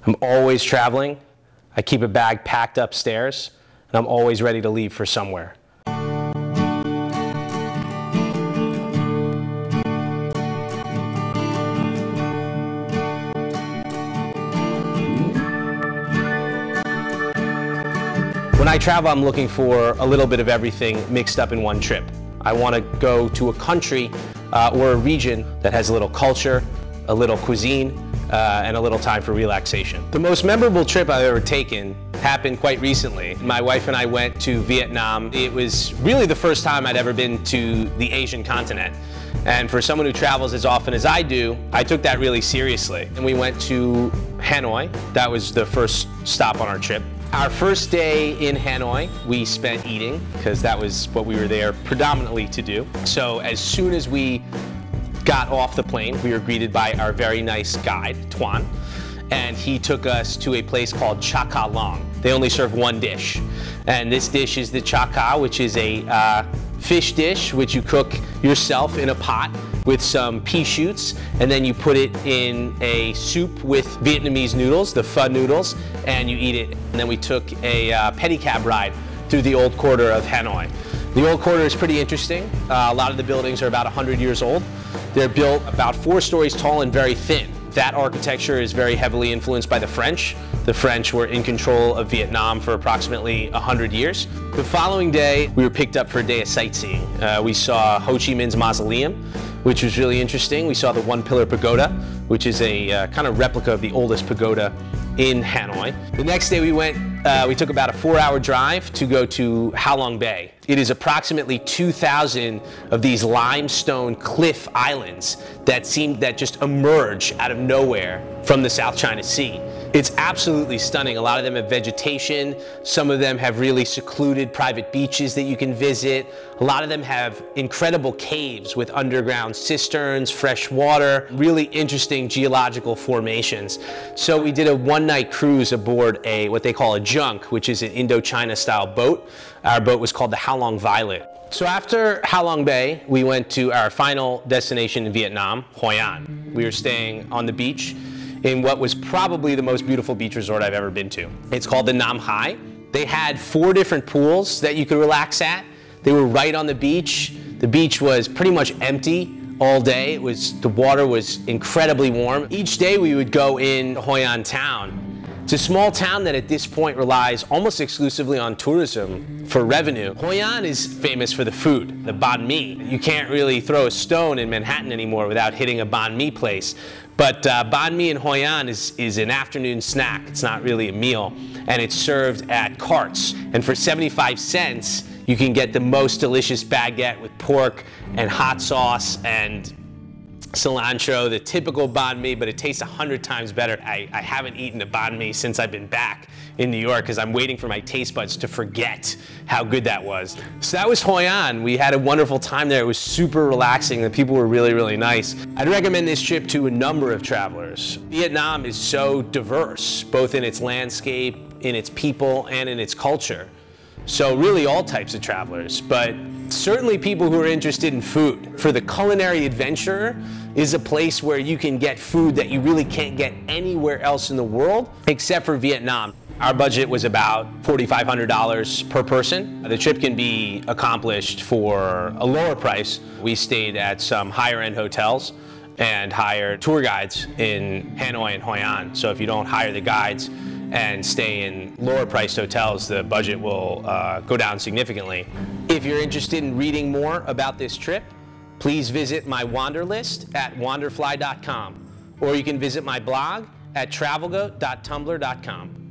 I'm always traveling. I keep a bag packed upstairs, and I'm always ready to leave for somewhere. When I travel, I'm looking for a little bit of everything mixed up in one trip. I want to go to a country or a region that has a little culture, a little cuisine, and a little time for relaxation. The most memorable trip I've ever taken happened quite recently. My wife and I went to Vietnam. It was really the first time I'd ever been to the Asian continent. And for someone who travels as often as I do, I took that really seriously. And we went to Hanoi. That was the first stop on our trip. Our first day in Hanoi, we spent eating, because that was what we were there predominantly to do. So as soon as we got off the plane, we were greeted by our very nice guide, Tuan, and he took us to a place called Cha Ca Long. They only serve one dish, and this dish is the Cha Ca, which is a fish dish which you cook yourself in a pot with some pea shoots, and then you put it in a soup with Vietnamese noodles, the pho noodles, and you eat it. And then we took a pedicab ride through the old quarter of Hanoi. The old quarter is pretty interesting. A lot of the buildings are about 100 years old. They're built about 4 stories tall and very thin. That architecture is very heavily influenced by the French. The French were in control of Vietnam for approximately 100 years. The following day, we were picked up for a day of sightseeing. We saw Ho Chi Minh's mausoleum, which was really interesting. We saw the One Pillar Pagoda, which is a kind of replica of the oldest pagoda in Hanoi. The next day we took about a 4-hour drive to go to Halong Bay. It is approximately 2,000 of these limestone cliff islands that just emerge out of nowhere from the South China Sea. It's absolutely stunning. A lot of them have vegetation. Some of them have really secluded private beaches that you can visit. A lot of them have incredible caves with underground cisterns, fresh water, really interesting geological formations. So we did a one-night cruise aboard what they call a junk, which is an Indochina style boat. Our boat was called the Halong Violet. So after Halong Bay, we went to our final destination in Vietnam, Hoi An. We were staying on the beach in what was probably the most beautiful beach resort I've ever been to. It's called the Nam Hai. They had 4 different pools that you could relax at. They were right on the beach. The beach was pretty much empty all day. The water was incredibly warm. Each day we would go in Hoi An town. It's a small town that at this point relies almost exclusively on tourism for revenue. Hoi An is famous for the food, the banh mi. You can't really throw a stone in Manhattan anymore without hitting a banh mi place. But banh mi in Hoi An is an afternoon snack. It's not really a meal, and it's served at carts. And for 75 cents, you can get the most delicious baguette with pork and hot sauce and cilantro, the typical banh mi, but it tastes 100 times better. I haven't eaten a banh mi since I've been back in New York because I'm waiting for my taste buds to forget how good that was. So that was Hoi An. We had a wonderful time there. It was super relaxing. The people were really, really nice. I'd recommend this trip to a number of travelers. Vietnam is so diverse, both in its landscape, in its people, and in its culture. So really all types of travelers, but certainly people who are interested in food. For the culinary adventurer is a place where you can get food that you really can't get anywhere else in the world except for Vietnam. Our budget was about $4,500 per person. The trip can be accomplished for a lower price. We stayed at some higher end hotels and hired tour guides in Hanoi and Hoi An. So if you don't hire the guides and stay in lower priced hotels, the budget will go down significantly. If you're interested in reading more about this trip, please visit my wander list at wanderfly.com, or you can visit my blog at travelgoat.tumblr.com.